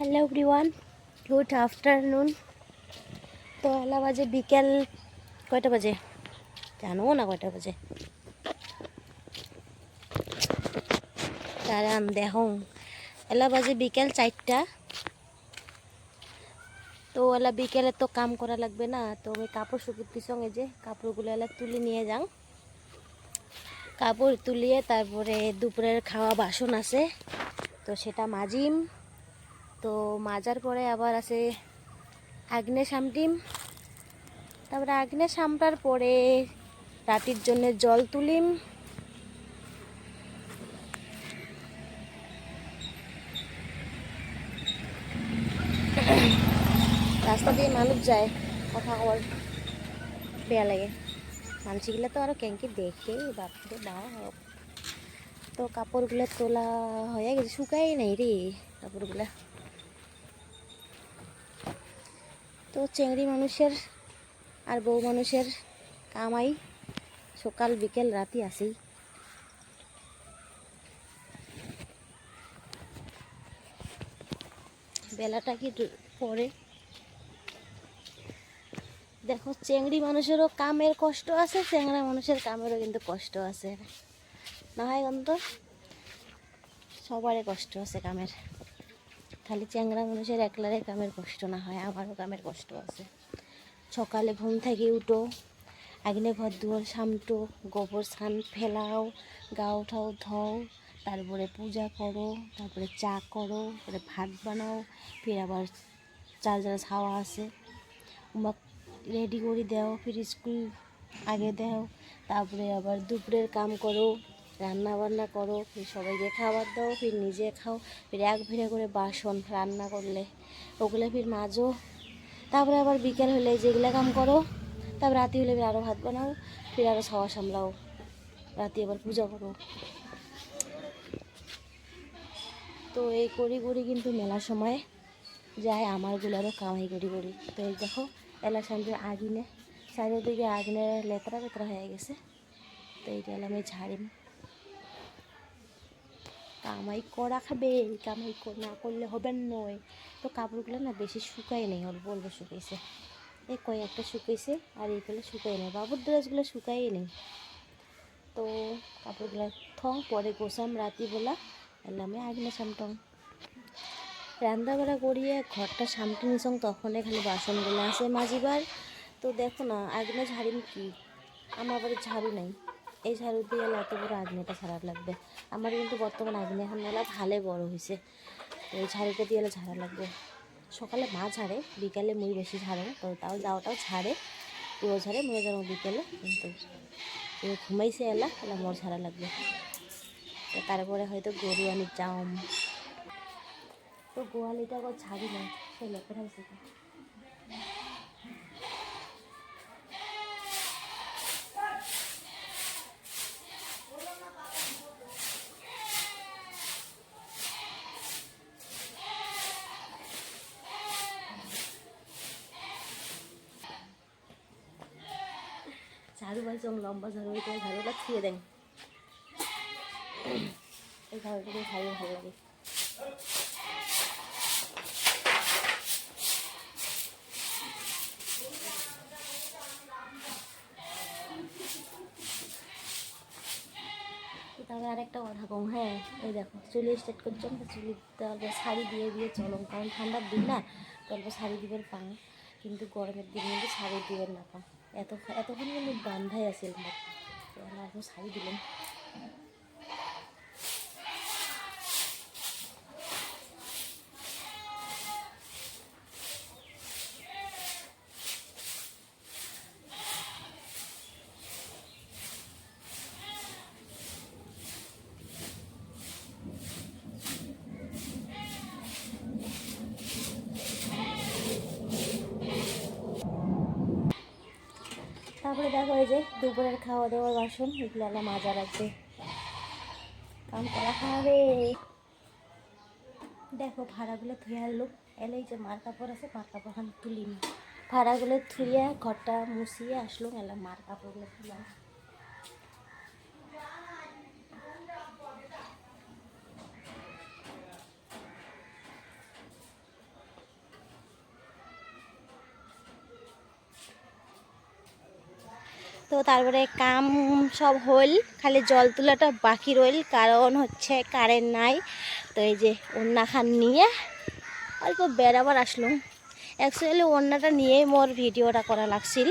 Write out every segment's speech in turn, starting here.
Hello everyone, good afternoon. তো এলা বাজে বিকেল কয়টা বাজে জানো না? কয়টা বাজে কারণ দেখো এলা বাজে বিকেল 4টা। তো এলা বিকেলে তো কাম করা লাগবে না, তো আমি কাপড় শুকুতির সঙ্গে যে কাপড়গুলো এলা তুলে নিয়ে যাও। কাপড় তুলিয়ে তারপরে দুপুরের খাওয়া বাসন আছে, তো সেটা মাজিম। তো মাজার পরে আবার আছে আগ্নে সামটিম। তারপরে আগ্নে সামটার পরে রাতের জন্য জল তুলিম। রাস্তা দিয়ে মানুষ যায়, কথা কওয়ার বেয়া লাগে। মানুষগুলো তো আরো কেঙ্কি দেখে বাপরে বাপ। তো কাপড়গুলো তোলা হয়ে গেছে, শুকাই নাই রে কাপড়গুলা। তো চেংড়ি মানুষের আর বউ মানুষের কামাই সকাল বিকেল রাতি আসেই। বেলাটা কি পরে দেখো, চেংড়ি মানুষেরও কামের কষ্ট আছে, চেংড়া মানুষের কামেরও কিন্তু কষ্ট আছে, না হয় কিন্তু সবারই কষ্ট আছে কামের। খালি চ্যাংড়া মানুষের একলারে কামের কষ্ট না হয়, আমারও কামের কষ্ট আছে। সকালে ঘুম থেকে উঠো, আগ্নে ঘর দুয়ার সামটো, গোবর স্নান ফেলাও, গাও ঠাও ধও, তারপরে পূজা করো, তারপরে চা করো, তারপরে ভাত বানাও, ফির আবার চার যারা ছাওয়া আছে উমাক রেডি করে দাও, ফির স্কুল আগে দাও, তারপরে আবার দুপুরের কাম করো, রান্না বান্না করো, ফির সবাইকে খাবার দাও, ফির নিজে খাও, ফির এক ভিড়ে করে বাসন রান্না করলে ওগুলো ফির মাজো, তারপরে আবার বিকেল হলে যেগুলো কাম করো, তারপর রাতে হলে ফির আরও ভাত বানাও, ফির আরও ছাওয়া সামলাও, রাতে আবার পূজা করো। তো এই করি করি কিন্তু মেলা সময় যায় আমারগুলারও কামাই করি করি। তো এই দেখো এলা সামনে আগুনে চারিদিকে আগুনে লেতরা লেতরা হয়ে গেছে, তো এইটা আমি ঝাড়িম। কামাই করা খাবে, কামাই না করলে হবে নয়। তো কাপড়গুলো না বেশি শুকাই নেই, অল্প অল্প শুকাইছে, এই কয়েকটা শুকাইছে, আর এইগুলো শুকাই নেই, বাবুর ড্রেসগুলো শুকাই নেই। তো কাপড়গুলো পরে গোসাম রাতিবেলা এলামে আগুনে সামটং রান্নাবাড়া করিয়ে ঘরটা সামটে নিছং, তখন খালি বাসনগুলো আছে মাজিবার। তো দেখো না আগুনে ঝাড়িম কি, আমার বাড়ির ঝাড়ু নাই, এই ঝাড়ু দিয়ে এলে এত বড় আগ্নেটা ছাড়া লাগবে। আমার কিন্তু বর্তমান আগ্নে এখন এলা ভালে বড় হয়েছে, তো এই ঝাড়ুটা দিয়ে এলে ঝাড়া লাগবে। সকালে মা ঝাড়ে, বিকালে মুই বেশি ঝাড়ো, তো তাও যাওয়াটাও ঝাড়ে, পুরো ঝাড়ে মুই যেন বিকেলে, কিন্তু ঘুমাইছে এলা এলা মোর ঝাড়া লাগবে। তো তারপরে হয়তো গরু আনি যাম, তো গোয়ালিটা আবার ঝাড়ি না, সে লেপের হয়েছে। ঝাড়ু পাইছে লম্বা ঝাড়ু, ওইটা ঝাড়ুটা ছুঁয়ে দেন, এই ঝাড়ুটা দিয়ে ঝাড়ু ভালো লাগে। তবে আরেকটা কথা কম, হ্যাঁ এই দেখো চুলি স্টার্ট করছেন, তো চুলি অল্প শাড়ি দিয়ে দিয়ে চলুন, কারণ ঠান্ডার দিন না, তো অল্প শাড়ি দিবেন পাং, কিন্তু গরমের দিন কিন্তু শাড়ি দিবেন না পাং। এতক্ষণ কিন্তু বান্ধাই আছিল, তো অল্প শাড়ি দিলেন। তারপরে দেখো এই যে দুপুরের খাওয়া দাওয়ার বাসন, এগুলো আলা মাজা রাখবে, কাম করা খাবে। দেখো ভাড়াগুলো ধুয়ে আনলো, এলেই যে মার কাপড় আছে, মার কাপড় খান তুলিনি, ভাড়াগুলো ধুয়ে ঘরটা মুছিয়ে আসলো, এলাম মার কাপড়গুলো তুলাম। তো তারপরে কাম সব হইল, খালি জল তোলাটা বাকি রইল, কারণ হচ্ছে কারেন্ট নাই। তো এই যে ওড়নাখান নিয়ে অল্প বেড়াবার আসলাম। অ্যাকচুয়ালি ওড়নাটা নিয়েই মোর ভিডিওটা করা লাগছিল।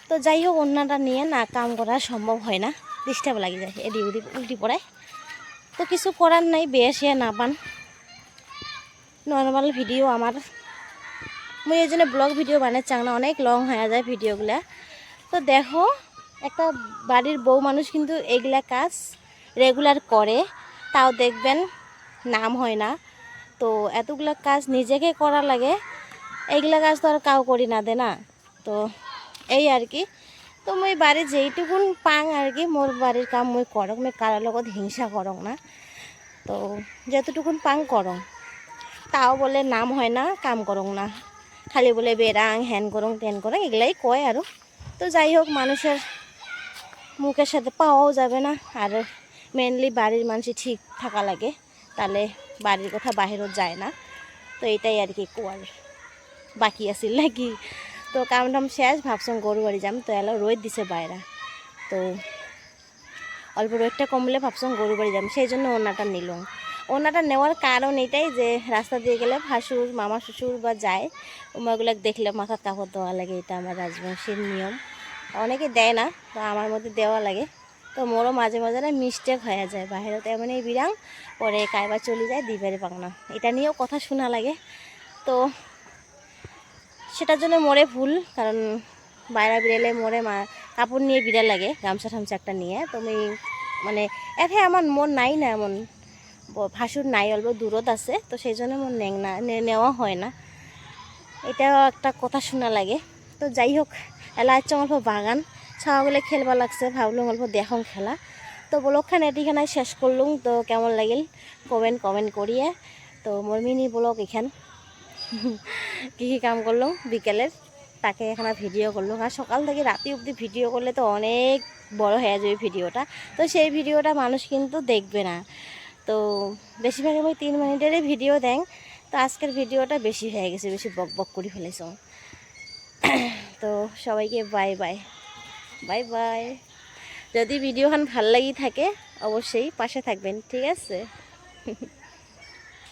তো যাই হোক, ওড়নাটা নিয়ে না কাম করা সম্ভব হয় না, ডিস্টার্ব লাগি যায়, এদি উদি উল্টি পড়ায়। তো কিছু করার নাই, বেয়ে সে না পান নর্মাল ভিডিও আমার। মুই এই জন্য ব্লগ ভিডিও বানাচ্ছি না, অনেক লং হয়ে যায় ভিডিওগুলা। তো দেখো, একটা বাড়ির বউ মানুষ কিন্তু এগুলা কাজ রেগুলার করে, তাও দেখবেন নাম হয় না। তো এতগুলা কাজ নিজেকে করা লাগে, এইগুলা কাজ তো আর কাউ করি না দে না। তো এই আর কি। তো মুই বাড়ি যেইটুকুন পাং আর কি, মোর বাড়ির কাম মুই করক, মুই কারোর লগত হিংসা করক না। তো যতটুকুন পাং করং, তাও বলে নাম হয় না, কাম করং না, খালি বলে বেড়াং হ্যান করং ত্যান করং, এগুলাই কয় আরও। তো যাই হোক, মানুষের মুখের সাথে পাওয়াও যাবে না। আর মেনলি বাড়ির মানুষ ঠিক থাকা লাগে, তাহলে বাড়ির কথা বাহিরও যায় না। তো এটাই আর কি কোয়ার বাকি আছিল নাকি। তো কাম টাম শেষ, ভাবছং গরু বাড়ি যাম। তো এলো রোদ দিছে বাইরা, তো অল্প রোদটা কমলে ভাবছং গরু বাড়ি যাম, সেই জন্য ওড়নাটা নিলাম। ওড়নাটা নেওয়ার কারণ এটাই যে রাস্তা দিয়ে গেলে ভাসুর মামা শ্বশুর বা যায়, ওগুলো দেখলে মাথার কাপড় দেওয়া লাগে, এটা আমার রাজবংশীর নিয়ম। অনেকে দেয় না, তো আমার মধ্যে দেওয়া লাগে। তো মোরও মাঝে মাঝে না মিস্টেক হয়ে যায়, বাইরেতে এমনই বিরাং পরে কাইবা চলে যায়, দিবারে পাং না, এটা নিয়েও কথা শোনা লাগে। তো সেটার জন্য মোরে ভুল, কারণ বাইরে বিড়ালে মোরে কাপড় নিয়ে বিড়া লাগে, গামছা ঠামছা একটা নিয়ে। তো আমি মানে এতে আমার মন নাই না, এমন ভাসুর নাই, অল্প দূরত আছে, তো সেই জন্য মন নেওয়া হয় না, এটাও একটা কথা শোনা লাগে। তো যাই হোক, এলা হচ্ছে অল্প বাগান ছাওয়াগুলো খেলবা লাগছে, ভাবলুম অল্প দেখুন খেলা। তো ব্লগখান এটিখানে শেষ করলুম। তো কেমন লাগিল কমেন্ট করিয়ে। তো মোর মিনি ব্লগ এখান কী কী কাম করলাম বিকেলের, তাকে এখানে ভিডিও করলাম। আর সকাল থেকে রাতি অবধি ভিডিও করলে তো অনেক বড় হয়ে যাবে ভিডিওটা, তো সেই ভিডিওটা মানুষ কিন্তু দেখবে না। তো বেশিরভাগ আমি 3 মিনিটেরই ভিডিও দেন, তো আজকের ভিডিওটা বেশি হয়ে গেছে, বেশি বক বক করে ফেলেছ। তো সবাইকে বাই বাই, বাই বাই। যদি ভিডিওখান ভাল লাগি থাকে অবশ্যই পাশে থাকবেন, ঠিক আছে।